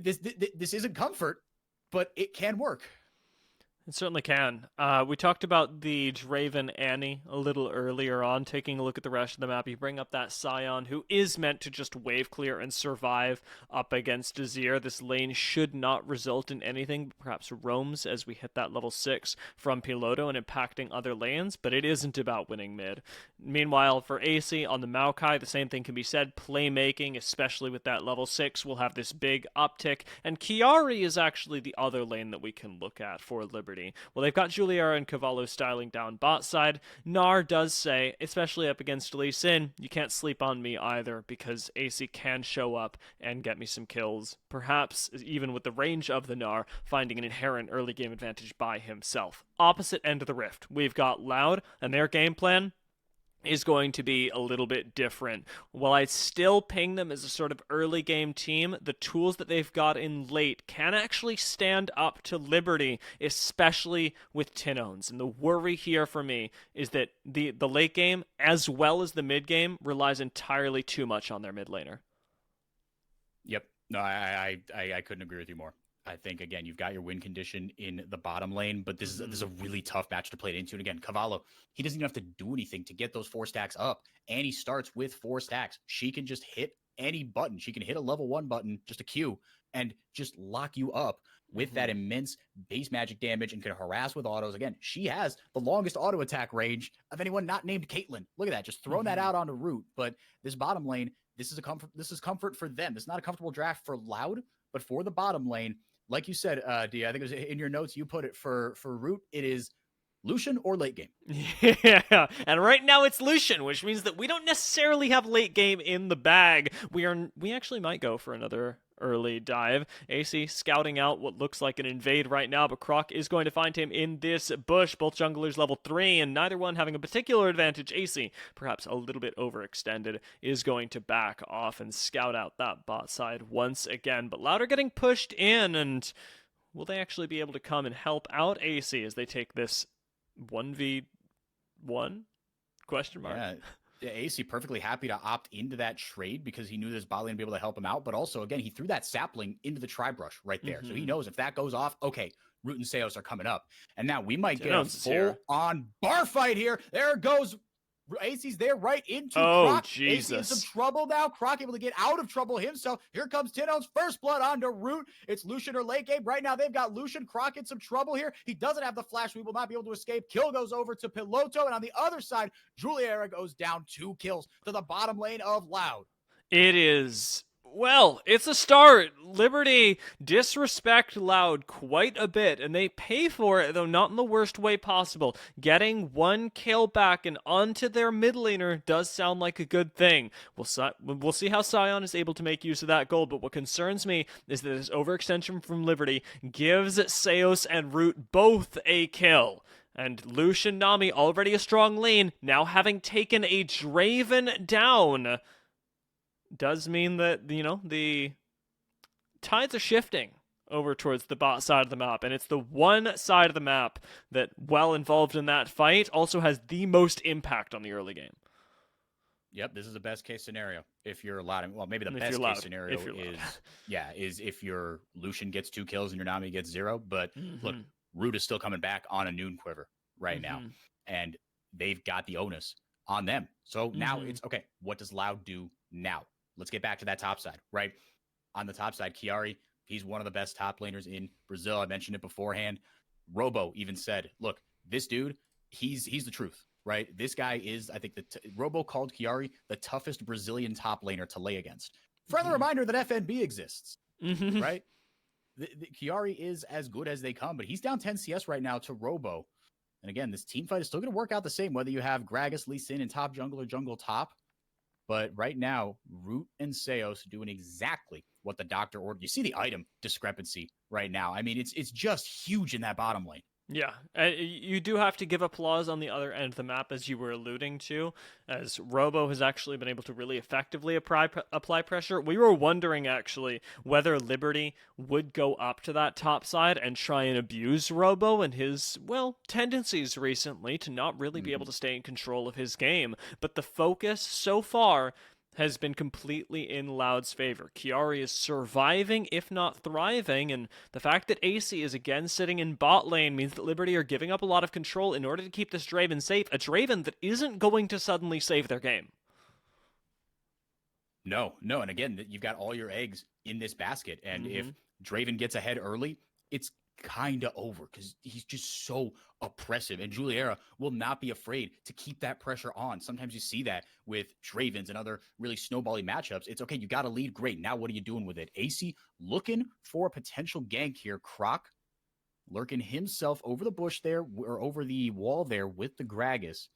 This isn't comfort, but it can work. It certainly can. We talked about the Draven Annie a little earlier on. Taking a look at the rest of the map, you bring up that Scion, who is meant to just wave clear and survive up against Azir. This lane should not result in anything, but perhaps roams as we hit that level 6 from Piloto and impacting other lanes, but it isn't about winning mid. Meanwhile, for AC on the Maokai, the same thing can be said. Playmaking, especially with that level 6, will have this big uptick, and Chiari is actually the other lane that we can look at for Liberty. Well, they've got Juliera and Cavallo styling down bot side. Nar does say, especially up against Lee Sin, you can't sleep on me either because AC can show up and get me some kills. Perhaps, even with the range of the Nar, finding an inherent early game advantage by himself. Opposite end of the rift, we've got Loud, and their game plan is going to be a little bit different. While I still ping them as a sort of early game team, the tools that they've got in late can actually stand up to Liberty, especially with Tinones. And the worry here for me is that the late game, as well as the mid game, relies entirely too much on their mid laner. Yep. No, I couldn't agree with you more. I think, again, you've got your win condition in the bottom lane, but this is a really tough match to play it into. And again, Cavallo, he doesn't even have to do anything to get those 4 stacks up. And he starts with 4 stacks. She can just hit any button. She can hit a level 1 button, just a Q, and just lock you up with that immense base magic damage and can harass with autos. Again, she has the longest auto attack range of anyone not named Caitlyn. Look at that. Just throwing that out onto Root. But this bottom lane, this is comfort for them. It's not a comfortable draft for Loud, but for the bottom lane, like you said, D, I think it was in your notes, you put it for Root, it is Lucian or late game. Yeah, and right now it's Lucian, which means that we don't necessarily have late game in the bag. We actually might go for another early dive. AC scouting out what looks like an invade right now, but Croc is going to find him in this bush. Both junglers level 3, and neither one having a particular advantage. AC, perhaps a little bit overextended, is going to back off and scout out that bot side once again. But Louder getting pushed in, and will they actually be able to come and help out AC as they take this 1v1? Question mark. Yeah, AC perfectly happy to opt into that trade because he knew this bot lane would be able to help him out. But also, again, he threw that sapling into the tri-brush right there. So he knows if that goes off, okay, Root and Seos are coming up. And now we might get a full-on bar fight here. There goes AC's there right into Croc. Jesus. AC in some trouble now. Croc able to get out of trouble himself. Here comes Tino's first blood onto Root. It's Lucian or late game. Right now they've got Lucian. Croc in some trouble here. He doesn't have the flash. We will not be able to escape. Kill goes over to Piloto. And on the other side, Juliera goes down 2 kills to the bottom lane of Loud. It is... Well, it's a start. Liberty disrespect Loud quite a bit, and they pay for it, though not in the worst way possible. Getting 1 kill back and onto their mid laner does sound like a good thing. We'll see how Scion is able to make use of that gold, but what concerns me is that this overextension from Liberty gives Seos and Root both a kill. And Lucian Nami, already a strong lane, now having taken a Draven down, does mean that, the tides are shifting over towards the bot side of the map, and it's the one side of the map that, while involved in that fight, also has the most impact on the early game. Yep, this is the best case scenario. If you're allowed, well, maybe the best case scenario is if your Lucian gets 2 kills and your Nami gets 0. But look, Root is still coming back on a noon quiver right now, and they've got the onus on them. So now it's okay. What does Loud do now? Let's get back to that top side, right? On the top side, Chiari, he's one of the best top laners in Brazil. I mentioned it beforehand. Robo even said, look, this dude, he's the truth, right? This guy is, I think, Robo called Chiari the toughest Brazilian top laner to lay against. Friendly reminder that FNB exists, right? Chiari is as good as they come, but he's down 10 CS right now to Robo. And again, this team fight is still going to work out the same, whether you have Gragas, Lee Sin, and top jungle or jungle top. But right now, Root and Seos doing exactly what the doctor ordered. You see the item discrepancy right now. I mean, it's just huge in that bottom lane. Yeah, you do have to give applause on the other end of the map, as you were alluding to, as Robo has actually been able to really effectively apply pressure. We were wondering, actually, whether Liberty would go up to that top side and try and abuse Robo and his, tendencies recently to not really be able to stay in control of his game. But the focus so far has been completely in Loud's favor. Chiari is surviving, if not thriving, and the fact that AC is again sitting in bot lane means that Liberty are giving up a lot of control in order to keep this Draven safe, a Draven that isn't going to suddenly save their game. No, and again, you've got all your eggs in this basket, and if Draven gets ahead early, it's kind of over because he's just so oppressive, and Juliera will not be afraid to keep that pressure on. Sometimes you see that with Dravens and other really snowbally matchups. It's okay, you got a lead, great. Now what are you doing with it? AC looking for a potential gank here. Croc lurking himself over the bush there, or over the wall there with the Gragas.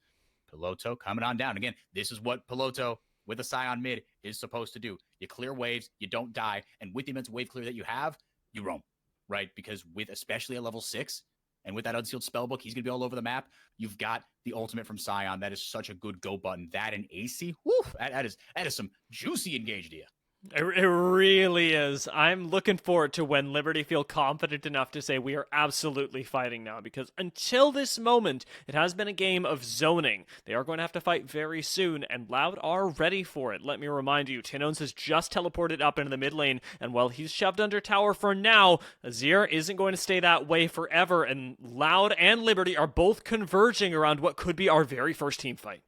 Piloto coming on down. Again, this is what Piloto with a Scion mid is supposed to do. You clear waves, you don't die, and with the immense wave clear that you have, you roam. Right? Because with especially at level 6 and with that unsealed spellbook, he's going to be all over the map. You've got the ultimate from Scion. That is such a good go button. That and AC, whoo, that is some juicy engaged here. It really is. I'm looking forward to when Liberty feel confident enough to say we are absolutely fighting now, because until this moment, it has been a game of zoning. They are going to have to fight very soon, and Loud are ready for it. Let me remind you, Tinones has just teleported up into the mid lane, and while he's shoved under tower for now, Azir isn't going to stay that way forever, and Loud and Liberty are both converging around what could be our very first team fight.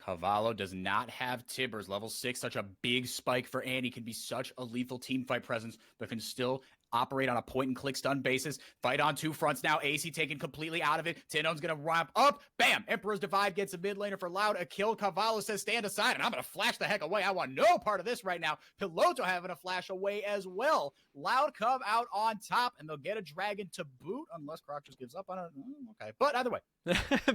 Cavallo does not have Tibbers. Level 6, such a big spike for Annie, can be such a lethal team fight presence, but can still operate on a point-and-click stun basis. Fight on two fronts now. AC taken completely out of it. Tinone's going to ramp up. Bam! Emperor's Divide gets a mid laner for Loud. A kill. Cavallo says, stand aside, and I'm going to flash the heck away. I want no part of this right now. Piloto having a flash away as well. Loud come out on top, and they'll get a dragon to boot, unless Croc just gives up on it. Okay, but either way.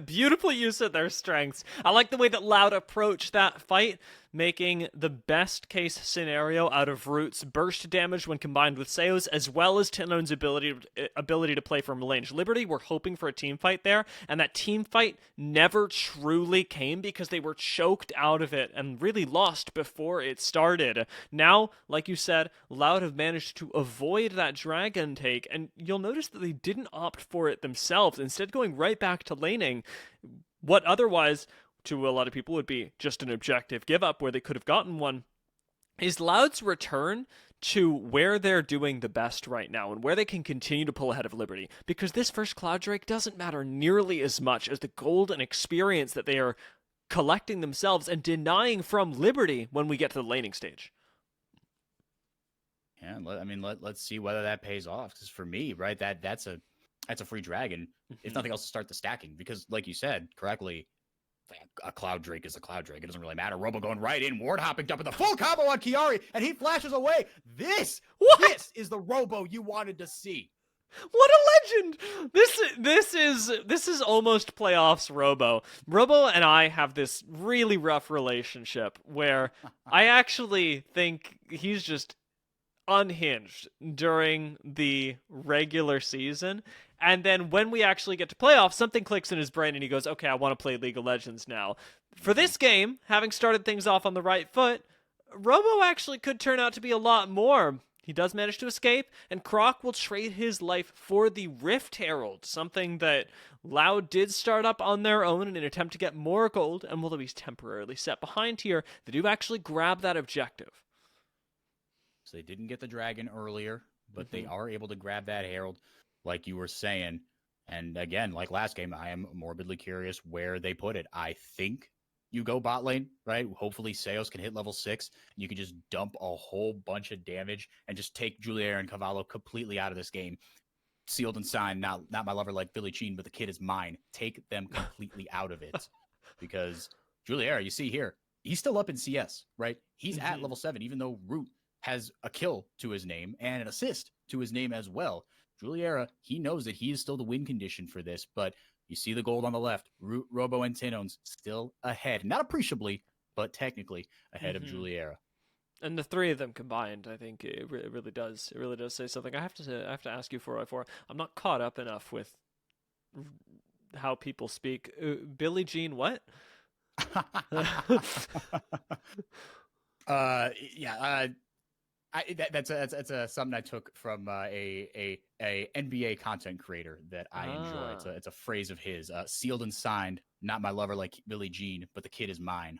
Beautiful use of their strengths. I like the way that Loud approached that fight, making the best case scenario out of Root's burst damage when combined with Seo's, as well as Tinone's ability to play from range. Liberty were hoping for a team fight there, and that team fight never truly came because they were choked out of it and really lost before it started. Now, like you said, Loud have managed to avoid that dragon take, and you'll notice that they didn't opt for it themselves, instead going right back to laning what otherwise to a lot of people would be just an objective give up where they could have gotten one. Is Loud's return to where they're doing the best right now and where they can continue to pull ahead of Liberty, because this first Cloud Drake doesn't matter nearly as much as the gold and experience that they are collecting themselves and denying from Liberty when we get to the laning stage. Yeah, let's see whether that pays off. Because for me, right, that's a free dragon. If nothing else, to start the stacking. Because, like you said correctly, a Cloud Drake is a Cloud Drake. It doesn't really matter. Robo going right in, ward hopping up in the full combo on Chiari, and he flashes away. This is the Robo you wanted to see. What a legend! This is almost playoffs Robo. Robo and I have this really rough relationship where I actually think he's just unhinged during the regular season, and then when we actually get to playoffs, something clicks in his brain and he goes, okay, I want to play League of Legends now. For this game, having started things off on the right foot, Robo actually could turn out to be a lot more. He does manage to escape, and Croc will trade his life for the Rift Herald, something that Loud did start up on their own in an attempt to get more gold, and will be temporarily set behind here. They do actually grab that objective. So they didn't get the dragon earlier, but they are able to grab that herald, like you were saying. And again, like last game, I am morbidly curious where they put it. I think you go bot lane, right? Hopefully Seos can hit level 6. And you can just dump a whole bunch of damage and just take Juliera and Cavallo completely out of this game. Sealed and signed, not my lover like Billie Jean, but the kid is mine. Take them completely out of it. Because Juliera, you see here, he's still up in CS, right? He's at level 7, even though Root has a kill to his name and an assist to his name as well. Juliera, he knows that he is still the win condition for this, but you see the gold on the left. Robo and Tinones still ahead. Not appreciably, but technically ahead of Juliera. And the three of them combined, I think it really does. It really does say something. I have to ask you 4x4. I'm not caught up enough with how people speak. Billie Jean, what? That's something I took from a NBA content creator that I enjoy. It's a phrase of his. Sealed and signed, not my lover like Billie Jean, but the kid is mine.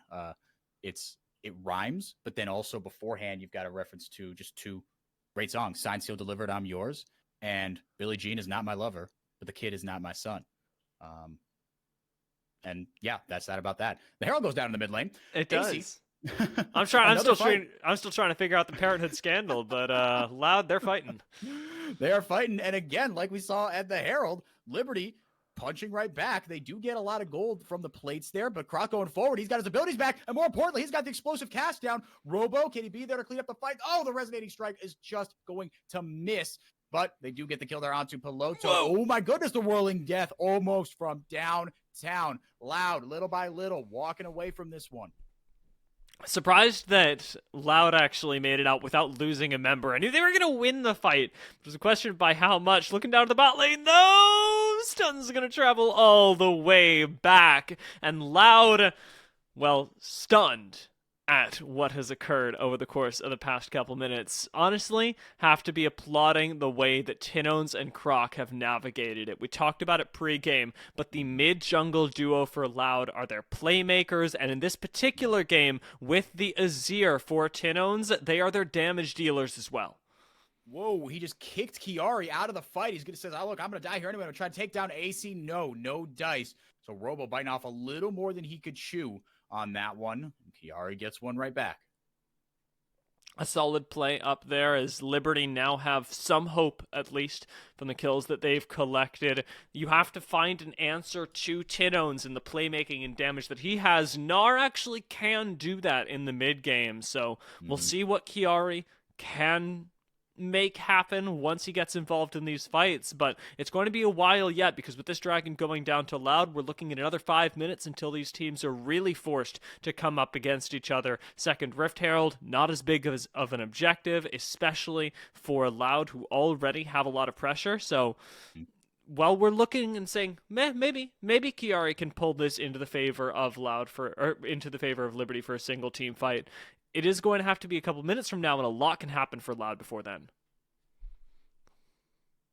It's it rhymes, but then also beforehand, you've got a reference to just two great songs: Signed, Sealed, Delivered, I'm Yours, and Billie Jean is not my lover, but the kid is not my son. And yeah, that's that about that. The Herald goes down in the mid lane. It AC. does. I'm still trying to figure out the Parenthood scandal, but Loud, they're fighting. They are fighting, and again, like we saw at the Herald, Liberty punching right back. They do get a lot of gold from the plates there, but Croc going forward, he's got his abilities back, and more importantly, he's got the explosive cast down. Robo, can he be there to clean up the fight? Oh, the resonating strike is just going to miss, but they do get the kill there onto Piloto. Oh my goodness, the whirling death almost from downtown. Loud, little by little, walking away from this one. Surprised that Loud actually made it out without losing a member. I knew they were going to win the fight. It was a question by how much. Looking down at the bot lane, though, Stun's going to travel all the way back. And Loud, well, stunned at what has occurred over the course of the past couple minutes. Honestly, have to be applauding the way that Tinones and Croc have navigated it. We talked about it pre-game, but the mid-jungle duo for Loud are their playmakers, and in this particular game, with the Azir for Tinones, they are their damage dealers as well. Whoa, he just kicked Chiari out of the fight. He's going to say, oh, look, I'm going to die here anyway. I'm going to try to take down AC. No dice. So Robo biting off a little more than he could chew on that one. Chiari gets one right back. A solid play up there as Liberty now have some hope, at least, from the kills that they've collected. You have to find an answer to Tinones in the playmaking and damage that he has. Gnar actually can do that in the mid game, so we'll see what Chiari can make happen once he gets involved in these fights, but it's going to be a while yet, because with this dragon going down to Loud, we're looking at another 5 minutes until these teams are really forced to come up against each other. Second Rift Herald, not as big of an objective, especially for Loud, who already have a lot of pressure. So while we're looking and saying, maybe Chiari can pull this into the favor of into the favor of Liberty for a single team fight, it is going to have to be a couple minutes from now, and a lot can happen for Loud before then.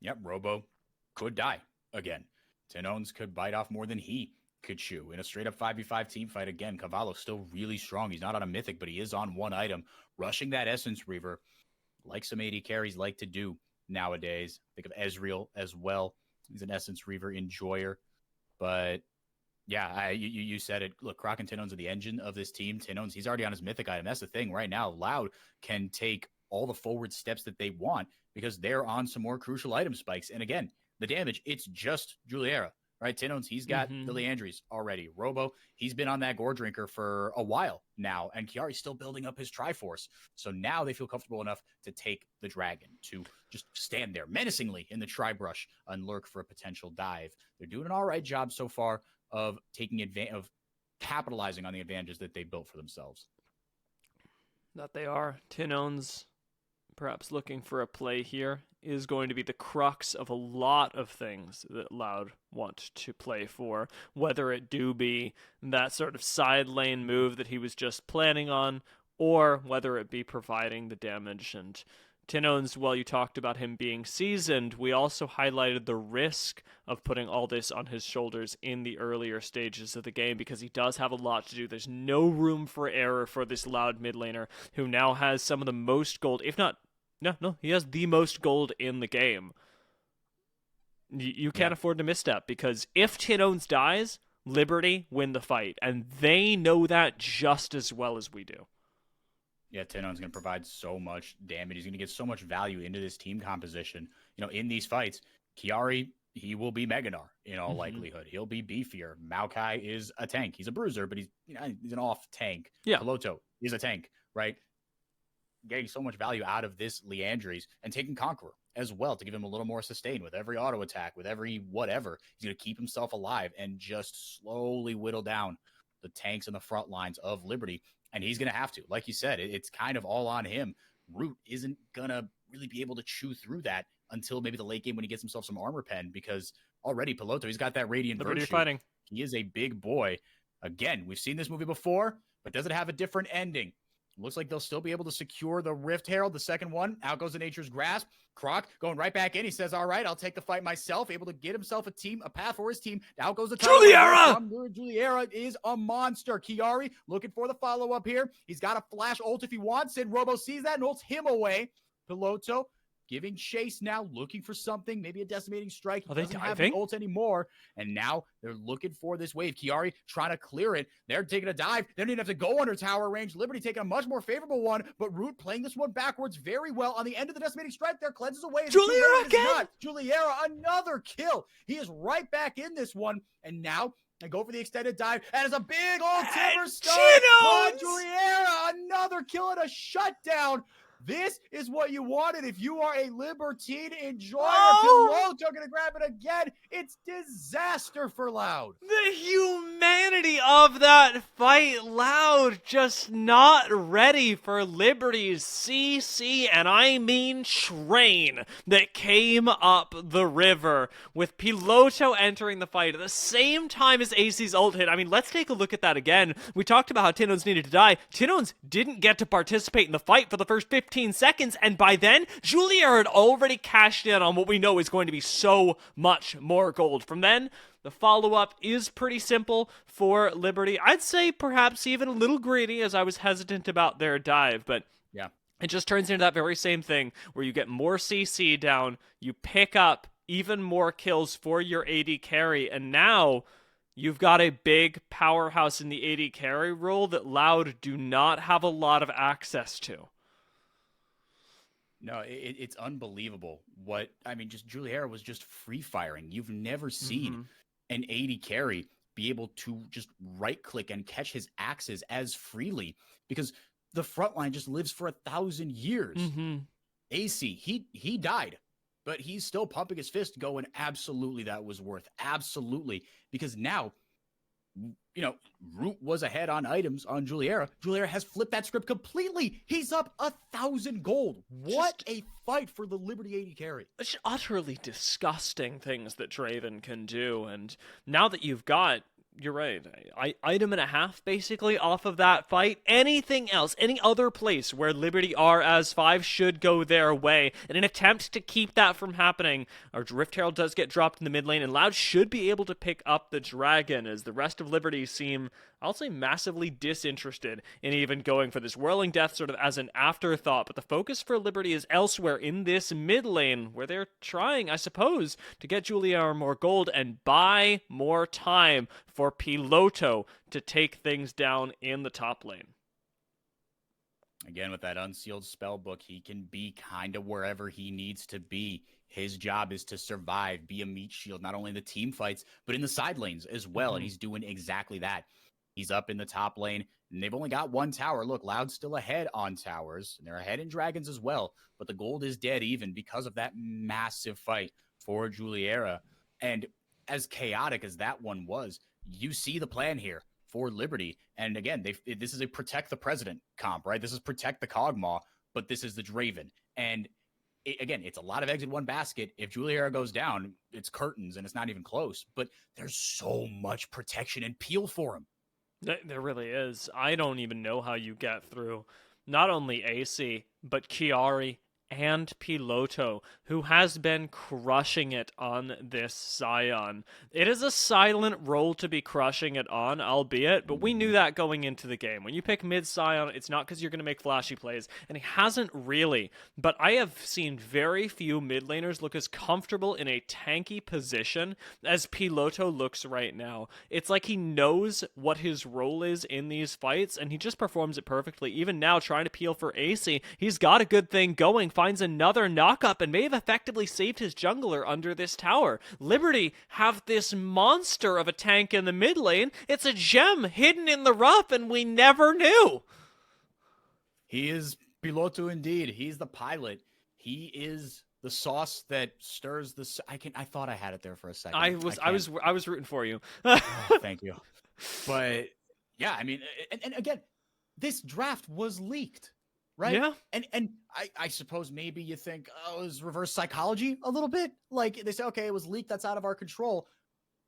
Yep, Robo could die again. Tinones could bite off more than he could chew. In a straight-up 5v5 team fight, again, Cavallo's still really strong. He's not on a mythic, but he is on one item. Rushing that Essence Reaver, like some AD carries like to do nowadays. Think of Ezreal as well. He's an Essence Reaver enjoyer. But yeah, you said it. Look, Croc and Tinones are the engine of this team. Tinones, he's already on his mythic item. That's the thing right now. Loud can take all the forward steps that they want because they're on some more crucial item spikes. And again, the damage, it's just Juliera, right? Tinones, he's got the Leandries already. Robo, he's been on that Gore Drinker for a while now, and Chiari's still building up his Triforce. So now they feel comfortable enough to take the dragon, to just stand there menacingly in the Tri-Brush and lurk for a potential dive. They're doing an all right job so far of taking advantage of capitalizing on the advantages that they built for themselves. That they are. Tinones, perhaps looking for a play here, is going to be the crux of a lot of things that Loud want to play for, whether it do be that sort of side lane move that he was just planning on, or whether it be providing the damage. And Tinones, while you talked about him being seasoned, we also highlighted the risk of putting all this on his shoulders in the earlier stages of the game, because he does have a lot to do. There's no room for error for this Loud mid laner, who now has some of the most gold, if not, no, he has the most gold in the game. You can't afford to misstep, because if Tinones dies, Liberty win the fight, and they know that just as well as we do. Yeah, Tinone's going to provide so much damage. He's going to get so much value into this team composition. You know, in these fights, Chiari, he will be Meganar in all likelihood. He'll be beefier. Maokai is a tank. He's a bruiser, but he's an off tank. Yeah. Piloto is a tank, right? Getting so much value out of this Leandries, and taking Conqueror as well to give him a little more sustain with every auto attack, with every whatever. He's going to keep himself alive and just slowly whittle down the tanks in the front lines of Liberty. And he's going to have to, like you said, it's kind of all on him. Root isn't going to really be able to chew through that until maybe the late game when he gets himself some armor pen, because already Piloto, he's got that Radiant Virtue. Fighting. He is a big boy. Again, we've seen this movie before, but does it have a different ending? Looks like they'll still be able to secure the Rift Herald. The second one, out goes the Nature's Grasp. Croc going right back in. He says, all right, I'll take the fight myself. Able to get himself a path for his team. Out goes the Juliera! Juliera is a monster. Kiari looking for the follow-up here. He's got a flash ult if he wants it. Robo sees that and ults him away. Piloto giving chase now, looking for something, maybe a decimating strike. He doesn't have the ult anymore, and now they're looking for this wave. Kiari trying to clear it. They're taking a dive. They don't even have to go under tower range. Liberty taking a much more favorable one, but Root playing this one backwards very well. On the end of the decimating strike, there cleanses away. Juliera again! Juliera, another kill. He is right back in this one, and now they go for the extended dive, and it's a big old timber stun. Juliera, another kill and a shutdown. This is what you wanted if you are a Libertine enjoyer. Piloto going to grab it again. It's disaster for Loud. The humanity of that fight. Loud just not ready for Liberty's CC, and I mean train that came up the river with Piloto entering the fight at the same time as AC's ult hit. I mean, let's take a look at that again. We talked about how Tinones needed to die. Tinones didn't get to participate in the fight for the first 15 seconds, and by then, Juliera had already cashed in on what we know is going to be so much more gold. From then, the follow-up is pretty simple for Liberty. I'd say perhaps even a little greedy, as I was hesitant about their dive, but yeah, it just turns into that very same thing where you get more CC down, you pick up even more kills for your AD carry, and now you've got a big powerhouse in the AD carry role that Loud do not have a lot of access to. No, it's unbelievable. Just Juliera was just free firing. You've never seen an AD carry be able to just right click and catch his axes as freely, because the front line just lives for 1,000 years. AC, he died, but he's still pumping his fist going, absolutely, that was worth. Absolutely. Because now, Root was ahead on items on Juliera. Juliera has flipped that script completely. He's up 1,000 gold. What a fight for the Liberty AD carry. It's utterly disgusting things that Draven can do. And now that you've got, you're right, item and a half basically off of that fight, anything else, any other place where Liberty are as 5 should go their way. In an attempt to keep that from happening, our Rift Herald does get dropped in the mid lane, and Loud should be able to pick up the Dragon, as the rest of Liberty seem, I'll say, massively disinterested in even going for this Whirling Death sort of as an afterthought. But the focus for Liberty is elsewhere in this mid lane, where they're trying, I suppose, to get Juliera more gold and buy more time for Piloto to take things down in the top lane. Again, with that unsealed spell book, he can be kind of wherever he needs to be. His job is to survive, be a meat shield, not only in the team fights, but in the side lanes as well. And he's doing exactly that. He's up in the top lane, and they've only got one tower. Look, Loud's still ahead on towers, and they're ahead in dragons as well. But the gold is dead even because of that massive fight for Juliera. And as chaotic as that one was, you see the plan here for Liberty. And again, this is a protect the president comp, right? This is protect the Cogmaw, but this is the Draven. And again, it's a lot of eggs in one basket. If Juliera goes down, it's curtains, and it's not even close. But there's so much protection and peel for him. There really is. I don't even know how you get through not only AC, but Kiari and Piloto, who has been crushing it on this Scion. It is a silent role to be crushing it on, albeit, but we knew that going into the game. When you pick mid Scion, it's not because you're going to make flashy plays, and he hasn't really. But I have seen very few mid laners look as comfortable in a tanky position as Piloto looks right now. It's like he knows what his role is in these fights, and he just performs it perfectly. Even now, trying to peel for AC, he's got a good thing going, finds another knock-up, and may have effectively saved his jungler under this tower. Liberty have this monster of a tank in the mid lane. It's a gem hidden in the rough, and we never knew. He is Piloto indeed. He's the pilot. He is the sauce that stirs the... I thought I had it there for a second. I was rooting for you. Oh, thank you. But yeah, I mean, and again, this draft was leaked. Right? Yeah. And I suppose maybe you think, oh, it was reverse psychology a little bit. Like they say, okay, it was leaked. That's out of our control.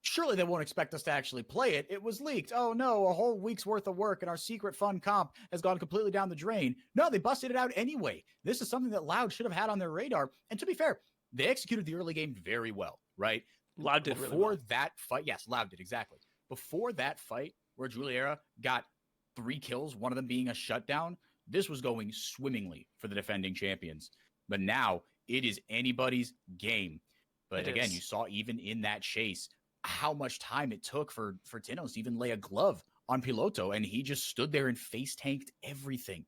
surely they won't expect us to actually play it. It was leaked. Oh no, a whole week's worth of work and our secret fun comp has gone completely down the drain. No, they busted it out anyway. This is something that Loud should have had on their radar. And to be fair, they executed the early game very well, right? Loud did Before really well. that fight, yes, Loud did, exactly. Before that fight where Juliera got 3 kills, one of them being a shutdown, this was going swimmingly for the defending champions. But now it is anybody's game. But again, you saw even in that chase how much time it took for Tinos to even lay a glove on Piloto, and he just stood there and face tanked everything.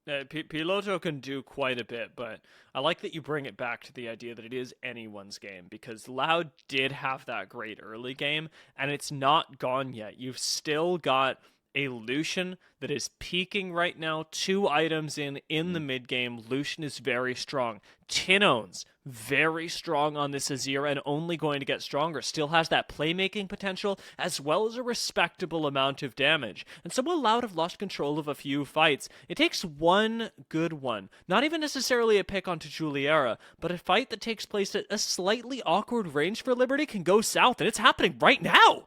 Piloto can do quite a bit, but I like that you bring it back to the idea that it is anyone's game, because Loud did have that great early game, and it's not gone yet. You've still got a Lucian that is peaking right now, 2 items in the mid game. Lucian is very strong. Tinones, very strong on this Azir and only going to get stronger. Still has that playmaking potential as well as a respectable amount of damage. And so while Loud have lost control of a few fights, it takes one good one. Not even necessarily a pick onto Juliera, but a fight that takes place at a slightly awkward range for Liberty can go south, and it's happening right now.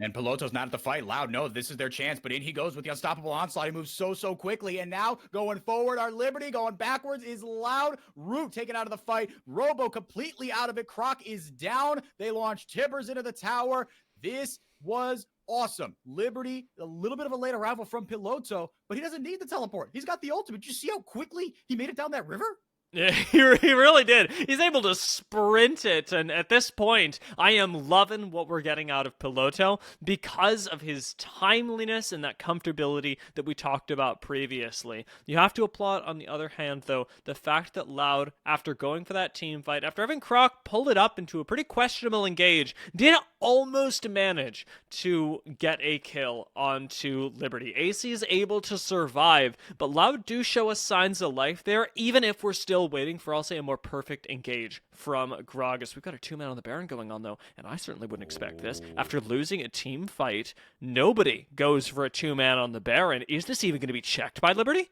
And Piloto's not at the fight. Loud, no, this is their chance, but in he goes with the unstoppable onslaught. He moves so quickly, and now going forward, our Liberty going backwards is Loud. Root taken out of the fight. Robo completely out of it. Croc is down. They launch Tibbers into the tower. This was awesome. Liberty, a little bit of a late arrival from Piloto, but he doesn't need the teleport. He's got the ultimate. Did you see how quickly he made it down that river? Yeah, he really did. He's able to sprint it, and at this point, I am loving what we're getting out of Piloto because of his timeliness and that comfortability that we talked about previously. You have to applaud, on the other hand, though, the fact that Loud, after going for that team fight, after having Croc pull it up into a pretty questionable engage, did almost manage to get a kill onto Liberty. AC is able to survive, but Loud do show us signs of life there, even if we're still waiting for, I'll say, a more perfect engage from Gragas. We've got a 2-man on the Baron going on, though, and I certainly wouldn't expect this. After losing a team fight, nobody goes for a 2-man on the Baron. Is this even going to be checked by Liberty?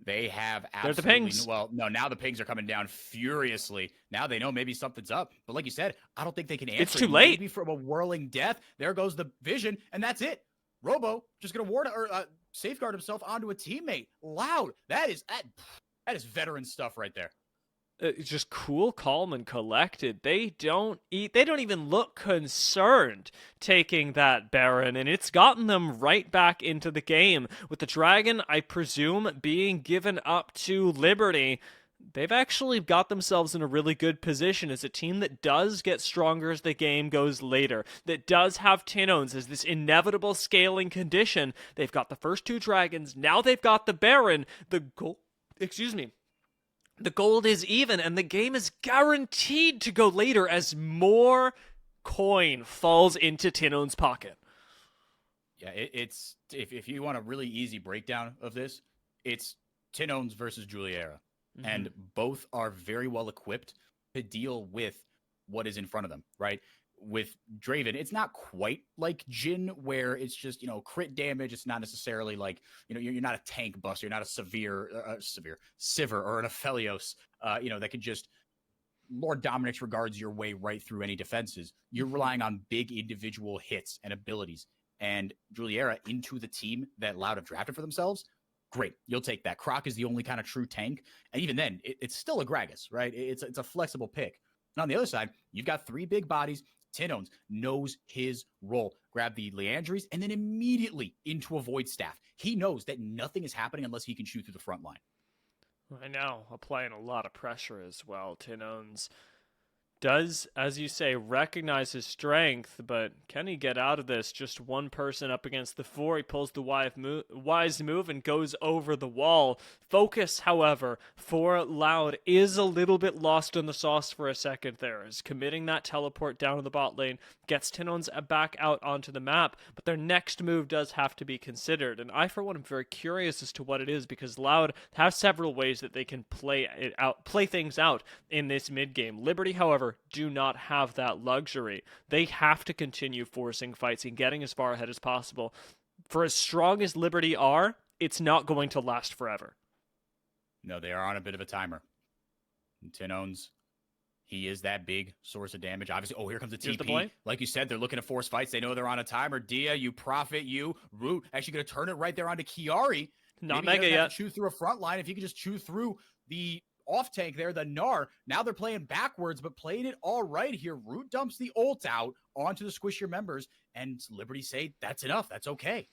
They have absolutely... They're the pings. Well, no, now the pings are coming down furiously. Now they know maybe something's up. But like you said, I don't think they can answer. It's too late. Maybe from a whirling death, there goes the vision, and that's it. Robo just going to ward or safeguard himself onto a teammate. Loud. That is veteran stuff right there. It's just cool, calm, and collected. They don't even look concerned taking that Baron, and it's gotten them right back into the game. With the Dragon, I presume, being given up to Liberty, they've actually got themselves in a really good position as a team that does get stronger as the game goes later, that does have Tinones as this inevitable scaling condition. They've got the first 2 Dragons, now they've got the Baron, the gold is even, and the game is guaranteed to go later as more coin falls into Tinone's pocket. Yeah, it's if you want a really easy breakdown of this, it's Tinones versus Juliera. Mm-hmm. And both are very well equipped to deal with what is in front of them, right? With Draven, it's not quite like Jhin, where it's just, crit damage. It's not necessarily like, you're not a tank buster. You're not a Sivir or an Aphelios, that could just Lord Dominix regards your way right through any defenses. You're relying on big individual hits and abilities. And Juliera into the team that Loud have drafted for themselves, great. You'll take that. Croc is the only kind of true tank. And even then, it's still a Gragas, right? It's a flexible pick. And on the other side, you've got 3 big bodies. Tinones knows his role. Grab the Leandries and then immediately into a Void Staff. He knows that nothing is happening unless he can shoot through the front line. I know, applying a lot of pressure as well. Tinones does, as you say, recognize his strength, but can he get out of this? Just one person up against the 4. He pulls the wise move and goes over the wall. Focus, however, for Loud is a little bit lost in the sauce for a second there, as committing that teleport down to the bot lane gets Tinones back out onto the map, but their next move does have to be considered. And I, for one, am very curious as to what it is, because Loud have several ways that they can play things out in this mid game. Liberty, however, do not have that luxury. They have to continue forcing fights and getting as far ahead as possible. For as strong as Liberty are, it's not going to last forever. No, they are on a bit of a timer. And Tinones, He is that big source of damage. Obviously, oh, here comes the TP. The Like you said, they're looking to force fights. They know they're on a timer. Dia, you profit, you. Root actually going to turn it right there onto Chiari. Not Maybe Mega he doesn't yet. have to chew through a front line. If he could just chew through the off tank there, the Gnar. Now they're playing backwards, but playing it all right here. Root dumps the ult out onto the Squish Your Members, and Liberty say, that's enough. That's okay.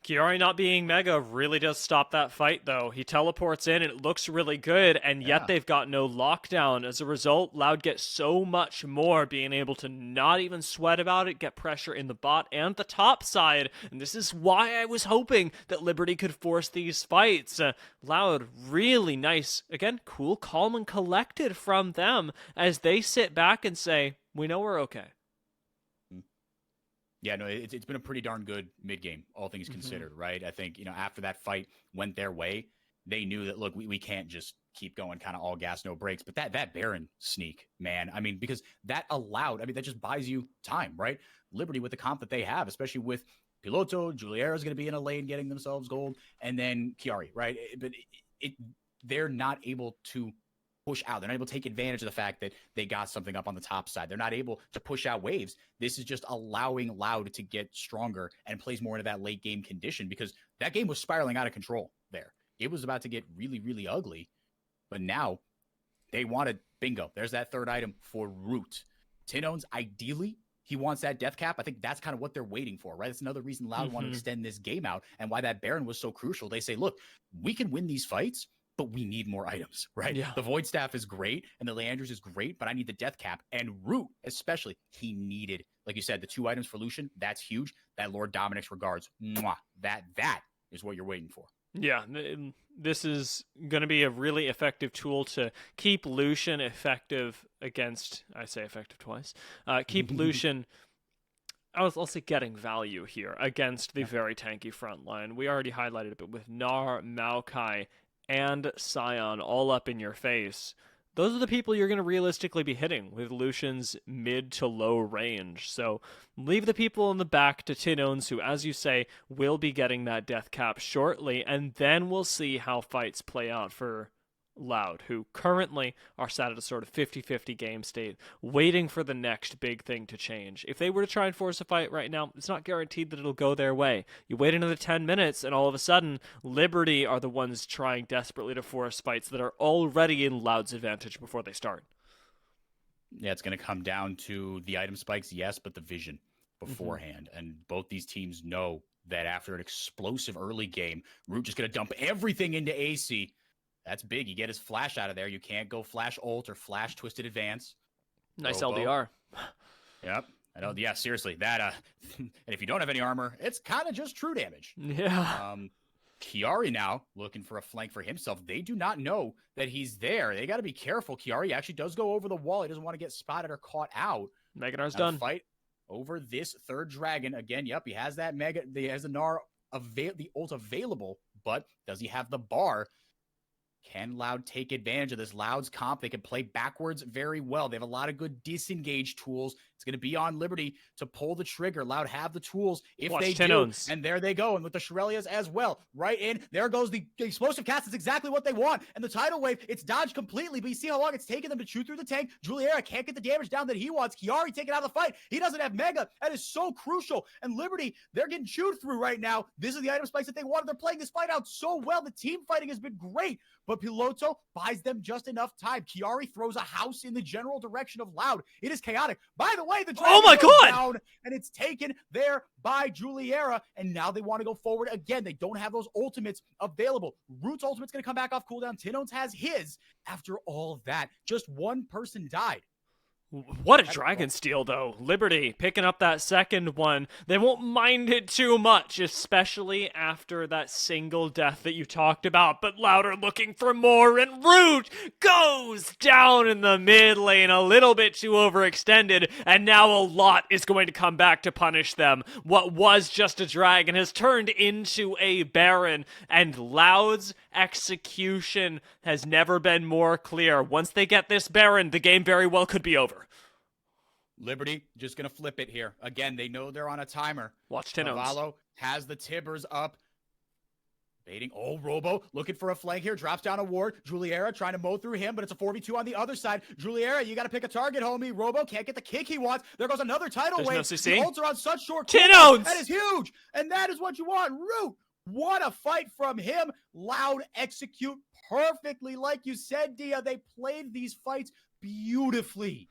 Chiari not being Mega really does stop that fight, though. He teleports in, and it looks really good, and yet they've got no lockdown. As a result, Loud gets so much more, being able to not even sweat about it, get pressure in the bot and the top side, and this is why I was hoping that Liberty could force these fights. Loud, really nice. Again, cool, calm, and collected from them as they sit back and say, we know we're okay. Yeah, no, it's been a pretty darn good mid-game, all things considered, right? I think, after that fight went their way, they knew that, look, we can't just keep going kind of all gas, no brakes. But that Baron sneak, man, I mean, because that that just buys you time, right? Liberty with the comp that they have, especially with Piloto, Juliera is going to be in a lane getting themselves gold, and then Chiari, right? But they're not able to push out. They're not able to take advantage of the fact that they got something up on the top side. They're not able to push out waves. This is just allowing Loud to get stronger and plays more into that late game condition, because that game was spiraling out of control there. It was about to get really, really ugly. But now they wanted, bingo, there's that third item for Root. Tinones, ideally, he wants that death cap. I think that's kind of what they're waiting for, right? That's another reason Loud wanted to extend this game out, and why that Baron was so crucial. They say, look, we can win these fights, but we need more items, right? Yeah. The Void Staff is great, and the Leanders is great, but I need the Death Cap. And Root, especially, he needed, like you said, the 2 items for Lucian. That's huge. That Lord Dominic's regards. Mwah. That is what you're waiting for. Yeah, this is going to be a really effective tool to keep Lucian effective against, I say effective twice, keep Lucian, I'll say getting value here against the very tanky front line. We already highlighted it, but with Gnar, Maokai, and Sion all up in your face, those are the people you're going to realistically be hitting with Lucian's mid to low range. So leave the people in the back to Tinones, who, as you say, will be getting that death cap shortly, and then we'll see how fights play out for Loud, who currently are sat at a sort of 50-50 game state, waiting for the next big thing to change. If they were to try and force a fight right now, it's not guaranteed that it'll go their way. You wait another 10 minutes, and all of a sudden, Liberty are the ones trying desperately to force fights that are already in Loud's advantage before they start. Yeah, it's going to come down to the item spikes, yes, but the vision beforehand. And both these teams know that after an explosive early game, Root just going to dump everything into AC. That's big. You get his flash out of there. You can't go flash ult or flash twisted advance. Nice Robo. LDR. Yep. I know. Yeah, seriously. That and if you don't have any armor, it's kind of just true damage. Yeah. Chiari now looking for a flank for himself. They do not know that he's there. They got to be careful. Chiari actually does go over the wall. He doesn't want to get spotted or caught out. Mega Gnar's done. Fight over this third dragon again. Yep, he has that Mega. He has the Gnar the ult available, but does he have the bar? Can Loud take advantage of this? Loud's comp, they can play backwards very well. They have a lot of good disengage tools. It's going to be on Liberty to pull the trigger. Loud have the tools if Watch they Tinones. do. And there they go. And with the Shirelias as well. Right in. There goes the explosive cast. It's exactly what they want. And the tidal wave, it's dodged completely. But you see how long it's taken them to chew through the tank. Juliera can't get the damage down that he wants. Chiari taking out the fight. He doesn't have Mega. That is so crucial. And Liberty, they're getting chewed through right now. This is the item spikes that they wanted. They're playing this fight out so well. The team fighting has been great. But Piloto buys them just enough time. Chiari throws a house in the general direction of Loud. It is chaotic. By the way, the oh my God! Down, and it's taken there by Juliera. And now they want to go forward again. They don't have those ultimates available. Root's ultimate's going to come back off cooldown. Tinones has his. After all of that, just one person died. What a dragon steal, though. Liberty picking up that second one. They won't mind it too much, especially after that single death that you talked about. But Louder looking for more, and Root goes down in the mid lane, a little bit too overextended, and now a lot is going to come back to punish them. What was just a dragon has turned into a Baron, and Loud's execution has never been more clear. Once they get this Baron, the game very well could be over. Liberty just going to flip it here. Again, they know they're on a timer. Watch Tinones. Cavallo has the Tibbers up. Baiting. Oh, Robo looking for a flank here. Drops down a ward. Juliera trying to mow through him, but it's a 4v2 on the other side. Juliera, you got to pick a target, homie. Robo can't get the kick he wants. There goes another tidal wave. No CC. The ults are on such short cooldown. That is huge. And that is what you want. Root. What a fight from him. Loud execute perfectly. Like you said, Dia, they played these fights beautifully.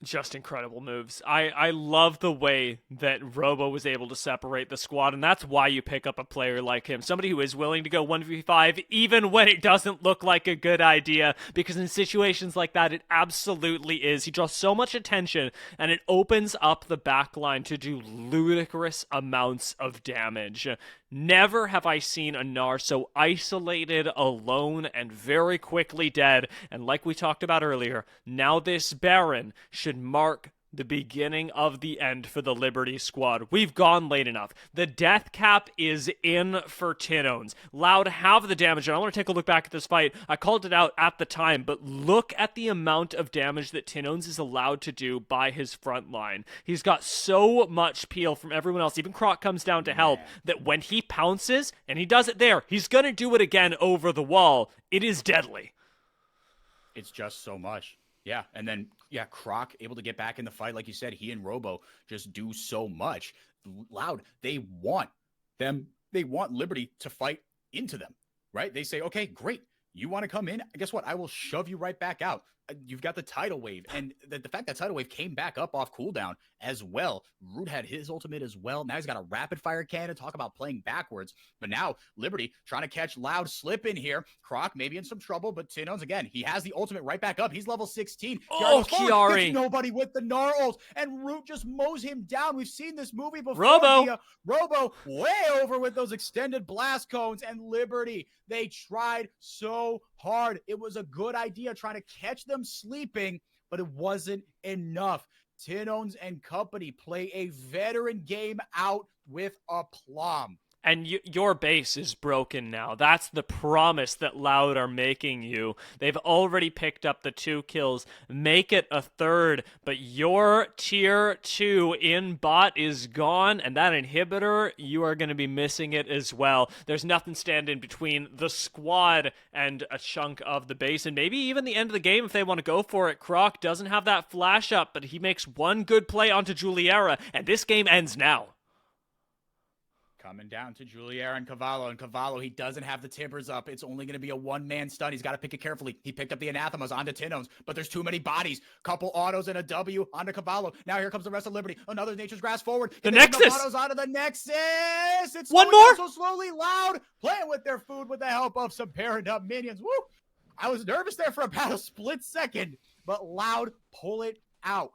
Just incredible moves. I love the way that Robo was able to separate the squad, and that's why you pick up a player like him. Somebody who is willing to go 1v5 even when it doesn't look like a good idea, because in situations like that, it absolutely is. He draws so much attention, and it opens up the backline to do ludicrous amounts of damage. Never have I seen a Gnar so isolated, alone, and very quickly dead. And like we talked about earlier, now this Baron should mark the beginning of the end for the Liberty squad. We've gone late enough. The death cap is in for Tinones. Loud have the damage, and I want to take a look back at this fight. I called it out at the time, but look at the amount of damage that Tinones is allowed to do by his front line. He's got so much peel from everyone else. Even Croc comes down to help, that when he pounces, and he does it there, he's going to do it again over the wall. It is deadly. It's just so much. Yeah, and then, yeah, Croc able to get back in the fight. Like you said, he and Robo just do so much. Loud, they want Liberty to fight into them, right? They say, okay, great. You want to come in? Guess what? I will shove you right back out. You've got the tidal wave. And the fact that tidal wave came back up off cooldown as well. Root had his ultimate as well. Now he's got a rapid fire cannon. Talk about playing backwards. But now Liberty trying to catch Loud slip in here. Croc maybe in some trouble, but Tinones again, he has the ultimate right back up. He's level 16. Oh, Chiari. Nobody with the Gnar ult. And Root just mows him down. We've seen this movie before. Robo way over with those extended blast cones, and Liberty, they tried so hard. It was a good idea trying to catch them sleeping, but it wasn't enough. Tinones and company play a veteran game out with aplomb. And your base is broken now. That's the promise that Loud are making you. They've already picked up the 2 kills. Make it a 3rd. But your tier 2 in bot is gone. And that inhibitor, you are going to be missing it as well. There's nothing standing between the squad and a chunk of the base. And maybe even the end of the game if they want to go for it. Croc doesn't have that flash up, but he makes one good play onto Juliera. And this game ends now. Coming down to Juliera and Cavallo, he doesn't have the timbers up. It's only going to be a one-man stun. He's got to pick it carefully. He picked up the Anathemas onto Tinones, but there's too many bodies. Couple autos and a W onto Cavallo. Now here comes the rest of Liberty. Another Nature's Grass forward. The Nexus! Autos onto the Nexus! It's one more! So slowly. Loud, playing with their food with the help of some paired up minions. Woo! I was nervous there for about a split second, but Loud pull it out.